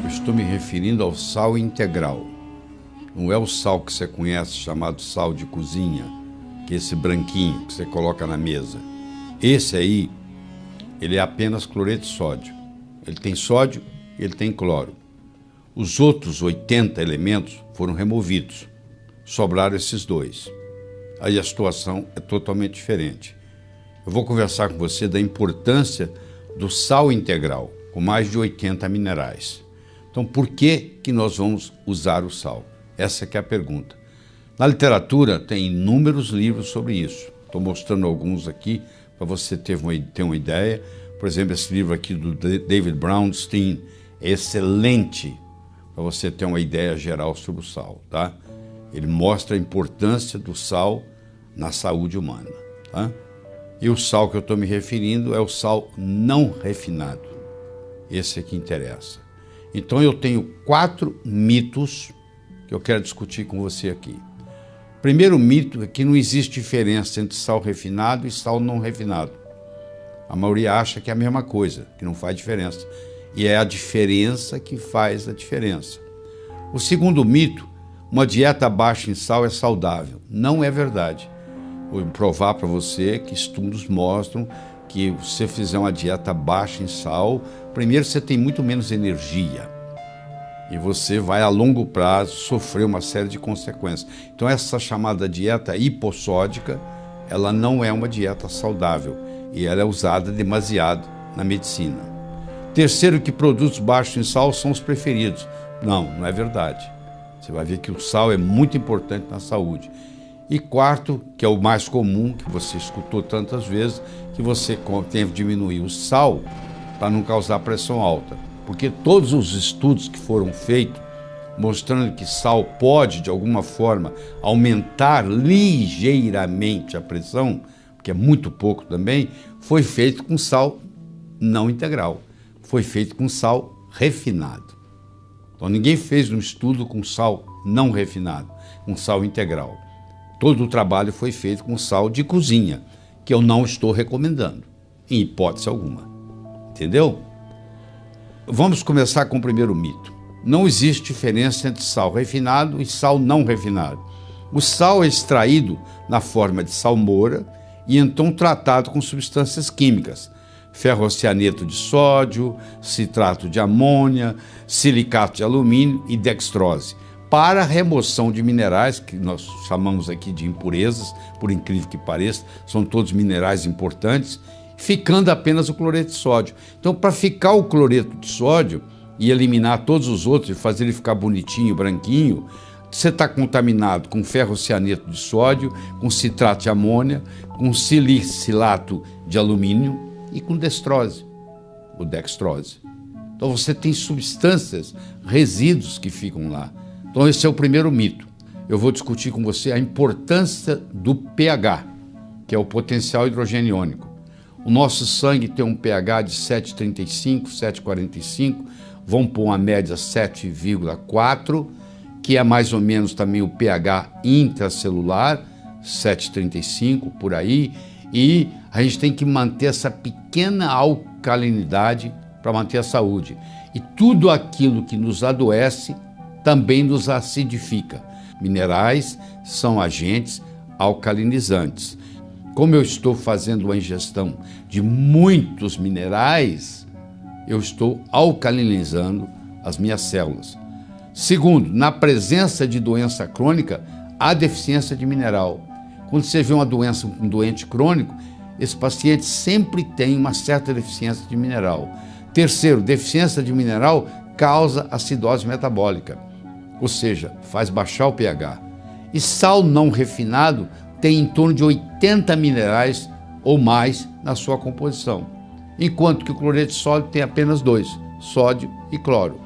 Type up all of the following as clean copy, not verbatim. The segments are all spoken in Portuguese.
Eu estou me referindo ao sal integral. Não é o sal que você conhece, chamado sal de cozinha, que é esse branquinho que você coloca na mesa. Esse aí, ele é apenas cloreto de sódio. Ele tem sódio e ele tem cloro. Os outros 80 elementos foram removidos. Sobraram esses dois. Aí a situação é totalmente diferente. Eu vou conversar com você da importância do sal integral, com mais de 80 minerais. Então, por que nós vamos usar o sal? Essa que é a pergunta. Na literatura, tem inúmeros livros sobre isso. Estou mostrando alguns aqui para você ter uma ideia. Por exemplo, esse livro aqui do David Brownstein é excelente para você ter uma ideia geral sobre o sal, tá? Ele mostra a importância do sal na saúde humana, tá? E o sal que eu estou me referindo é o sal não refinado. Esse é que interessa. Então eu tenho 4 mitos que eu quero discutir com você aqui. Primeiro mito é que não existe diferença entre sal refinado e sal não refinado. A maioria acha que é a mesma coisa, que não faz diferença. E é a diferença que faz a diferença. O segundo mito, uma dieta baixa em sal é saudável. Não é verdade. Vou provar para você que estudos mostram que se você fizer uma dieta baixa em sal, primeiro você tem muito menos energia. E você vai a longo prazo sofrer uma série de consequências. Então essa chamada dieta hipossódica, ela não é uma dieta saudável e ela é usada demasiado na medicina. Terceiro, que produtos baixos em sal são os preferidos. Não é verdade. Você vai ver que o sal é muito importante na saúde. E quarto, que é o mais comum, que você escutou tantas vezes, que você tem que diminuir o sal para não causar pressão alta. Porque todos os estudos que foram feitos, mostrando que sal pode, de alguma forma, aumentar ligeiramente a pressão, que é muito pouco também, foi feito com sal não integral. Foi feito com sal refinado. Então ninguém fez um estudo com sal não refinado, com sal integral. Todo o trabalho foi feito com sal de cozinha, que eu não estou recomendando, em hipótese alguma. Entendeu? Vamos começar com o primeiro mito. Não existe diferença entre sal refinado e sal não refinado. O sal é extraído na forma de salmoura e então tratado com substâncias químicas, ferrocianeto de sódio, citrato de amônia, silicato de alumínio e dextrose, para a remoção de minerais, que nós chamamos aqui de impurezas, por incrível que pareça, são todos minerais importantes, ficando apenas o cloreto de sódio. Então, para ficar o cloreto de sódio e eliminar todos os outros e fazer ele ficar bonitinho, branquinho, você está contaminado com ferrocianeto de sódio, com citrato de amônia, com silicilato de alumínio e com dextrose, ou dextrose. Então você tem substâncias, resíduos que ficam lá. Então esse é o primeiro mito. Eu vou discutir com você a importância do pH, que é o potencial hidrogênio iônico. O nosso sangue tem um pH de 7,35, 7,45, vamos pôr uma média 7,4, que é mais ou menos também o pH intracelular, 7,35 por aí, e a gente tem que manter essa pequena alcalinidade para manter a saúde. E tudo aquilo que nos adoece também nos acidifica. Minerais são agentes alcalinizantes. Como eu estou fazendo uma ingestão de muitos minerais, eu estou alcalinizando as minhas células. Segundo, na presença de doença crônica, há deficiência de mineral. Quando você vê um doente crônico, esse paciente sempre tem uma certa deficiência de mineral. Terceiro, deficiência de mineral causa acidose metabólica, ou seja, faz baixar o pH. E sal não refinado tem em torno de 80 minerais ou mais na sua composição, enquanto que o cloreto de sódio tem apenas 2, sódio e cloro.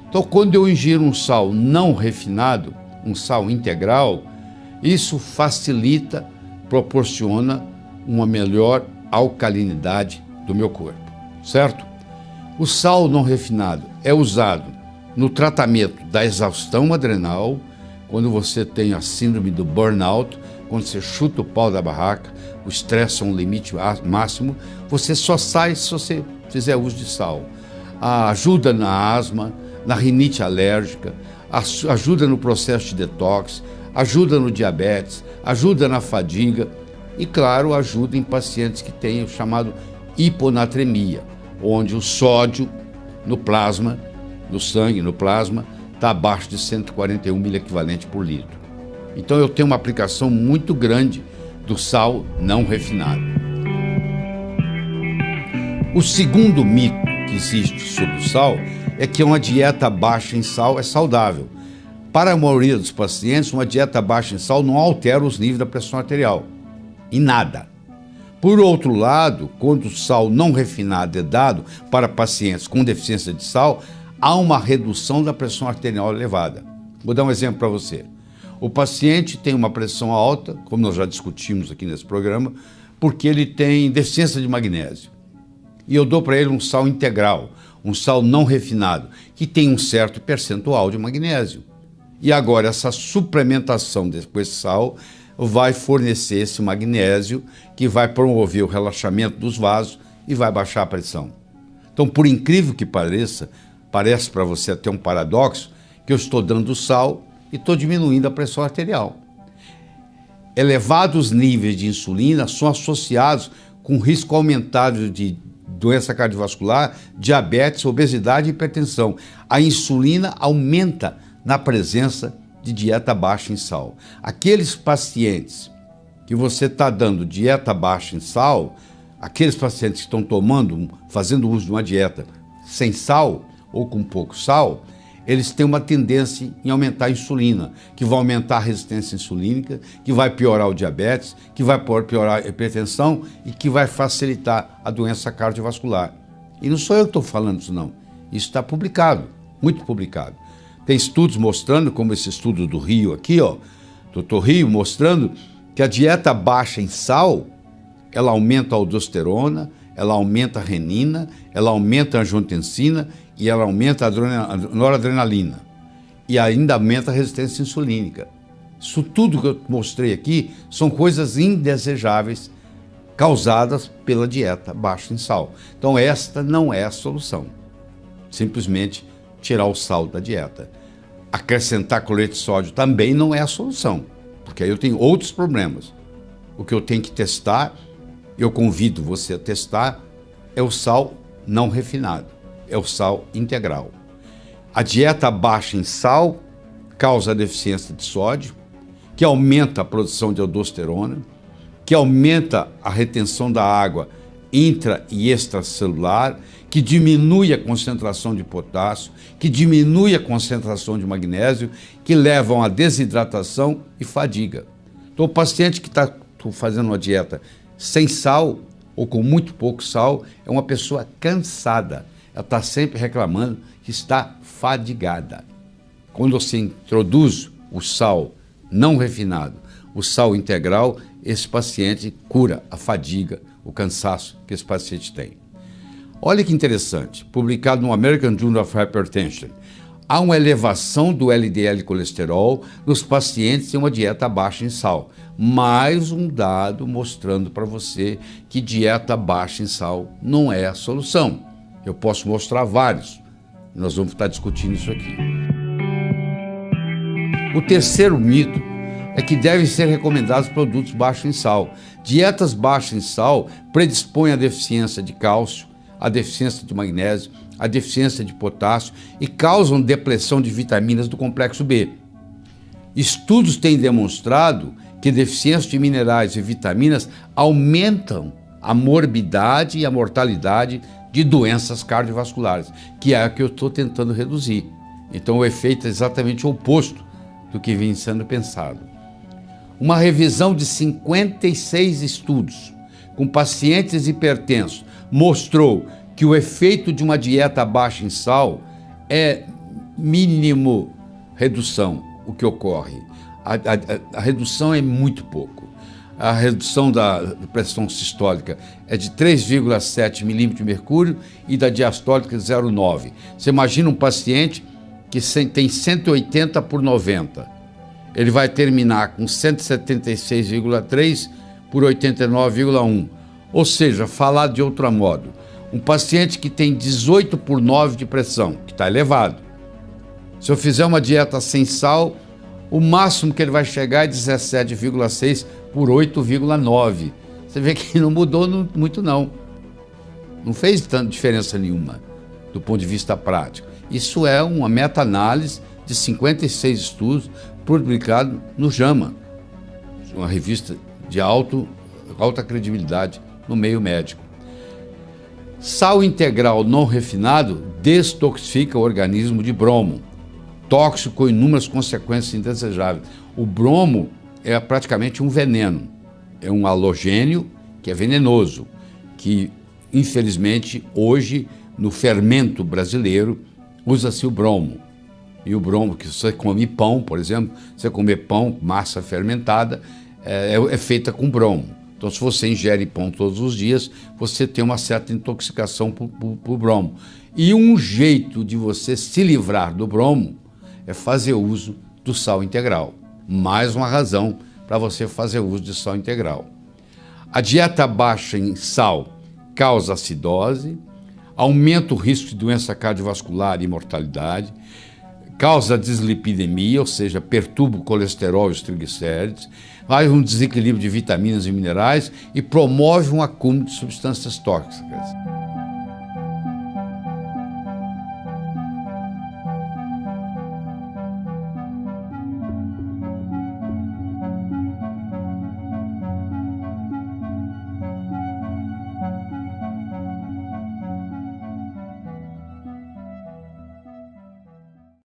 Então, quando eu ingiro um sal não refinado, um sal integral, isso facilita, proporciona uma melhor alcalinidade do meu corpo, certo? O sal não refinado é usado no tratamento da exaustão adrenal, quando você tem a síndrome do burnout, quando você chuta o pau da barraca, o estresse é um limite máximo, você só sai se você fizer uso de sal. Ajuda na asma, na rinite alérgica, ajuda no processo de detox, ajuda no diabetes, ajuda na fadiga e, claro, ajuda em pacientes que têm o chamado hiponatremia, onde o sódio no plasma, no sangue, no plasma, está abaixo de 141 miliequivalente por litro. Então eu tenho uma aplicação muito grande do sal não refinado. O segundo mito que existe sobre o sal é que uma dieta baixa em sal é saudável. Para a maioria dos pacientes, uma dieta baixa em sal não altera os níveis da pressão arterial. Em nada. Por outro lado, quando o sal não refinado é dado para pacientes com deficiência de sal, há uma redução da pressão arterial elevada. Vou dar um exemplo para você. O paciente tem uma pressão alta, como nós já discutimos aqui nesse programa, porque ele tem deficiência de magnésio. E eu dou para ele um sal integral, um sal não refinado, que tem um certo percentual de magnésio. E agora essa suplementação com esse sal vai fornecer esse magnésio que vai promover o relaxamento dos vasos e vai baixar a pressão. Então, por incrível que pareça, parece para você até um paradoxo, que eu estou dando sal e estou diminuindo a pressão arterial. Elevados níveis de insulina são associados com risco aumentado de doença cardiovascular, diabetes, obesidade e hipertensão. A insulina aumenta na presença de dieta baixa em sal. Aqueles pacientes que você está dando dieta baixa em sal, aqueles pacientes que estão fazendo uso de uma dieta sem sal ou com pouco sal, eles têm uma tendência em aumentar a insulina, que vai aumentar a resistência insulínica, que vai piorar o diabetes, que vai piorar a hipertensão e que vai facilitar a doença cardiovascular. E não sou eu que estou falando isso, não. Isso está publicado, muito publicado. Tem estudos mostrando, como esse estudo do Rio aqui, Dr. Rio, mostrando que a dieta baixa em sal, ela aumenta a aldosterona, ela aumenta a renina, ela aumenta a angiotensina e ela aumenta a noradrenalina. E ainda aumenta a resistência insulínica. Isso tudo que eu mostrei aqui são coisas indesejáveis causadas pela dieta baixa em sal. Então esta não é a solução. Simplesmente tirar o sal da dieta. Acrescentar cloreto de sódio também não é a solução, porque aí eu tenho outros problemas. O que eu tenho que testar, eu convido você a testar, é o sal não refinado, é o sal integral. A dieta baixa em sal causa deficiência de sódio, que aumenta a produção de aldosterona, que aumenta a retenção da água intra e extracelular, que diminui a concentração de potássio, que diminui a concentração de magnésio, que levam a desidratação e fadiga. Então, o paciente que está fazendo uma dieta sem sal ou com muito pouco sal é uma pessoa cansada. Ela está sempre reclamando que está fadigada. Quando você introduz o sal não refinado, o sal integral, esse paciente cura a fadiga, o cansaço que esse paciente tem. Olha que interessante, publicado no American Journal of Hypertension. Há uma elevação do LDL colesterol nos pacientes em uma dieta baixa em sal. Mais um dado mostrando para você que dieta baixa em sal não é a solução. Eu posso mostrar vários. Nós vamos estar discutindo isso aqui. O terceiro mito é que devem ser recomendados produtos baixos em sal. Dietas baixas em sal predispõem à deficiência de cálcio, à deficiência de magnésio, à deficiência de potássio e causam depressão de vitaminas do complexo B. Estudos têm demonstrado que deficiência de minerais e vitaminas aumentam a morbidade e a mortalidade de doenças cardiovasculares, que é a que eu estou tentando reduzir. Então o efeito é exatamente o oposto do que vem sendo pensado. Uma revisão de 56 estudos com pacientes hipertensos mostrou que o efeito de uma dieta baixa em sal é mínimo redução, o que ocorre. A redução é muito pouco. A redução da pressão sistólica é de 3,7 milímetros de mercúrio e da diastólica 0,9. Você imagina um paciente que tem 180 por 90. ele vai terminar com 176,3 por 89,1. Ou seja, falar de outro modo, um paciente que tem 18 por 9 de pressão, que está elevado. Se eu fizer uma dieta sem sal, o máximo que ele vai chegar é 17,6 por 8,9. Você vê que não mudou muito não. Não fez tanta diferença nenhuma do ponto de vista prático. Isso é uma meta-análise de 56 estudos publicados no JAMA, uma revista de alta credibilidade no meio médico. Sal integral não refinado destoxifica o organismo de bromo, tóxico com inúmeras consequências indesejáveis. O bromo é praticamente um veneno, é um halogênio que é venenoso, que infelizmente hoje no fermento brasileiro usa-se o bromo. E o bromo, que você come pão, por exemplo, você comer pão, massa fermentada, é feita com bromo. Então, se você ingere pão todos os dias, você tem uma certa intoxicação por bromo. E um jeito de você se livrar do bromo é fazer uso do sal integral. Mais uma razão para você fazer uso de sal integral. A dieta baixa em sal causa acidose, aumenta o risco de doença cardiovascular e mortalidade, causa dislipidemia, ou seja, perturba o colesterol e os triglicérides, faz um desequilíbrio de vitaminas e minerais e promove um acúmulo de substâncias tóxicas.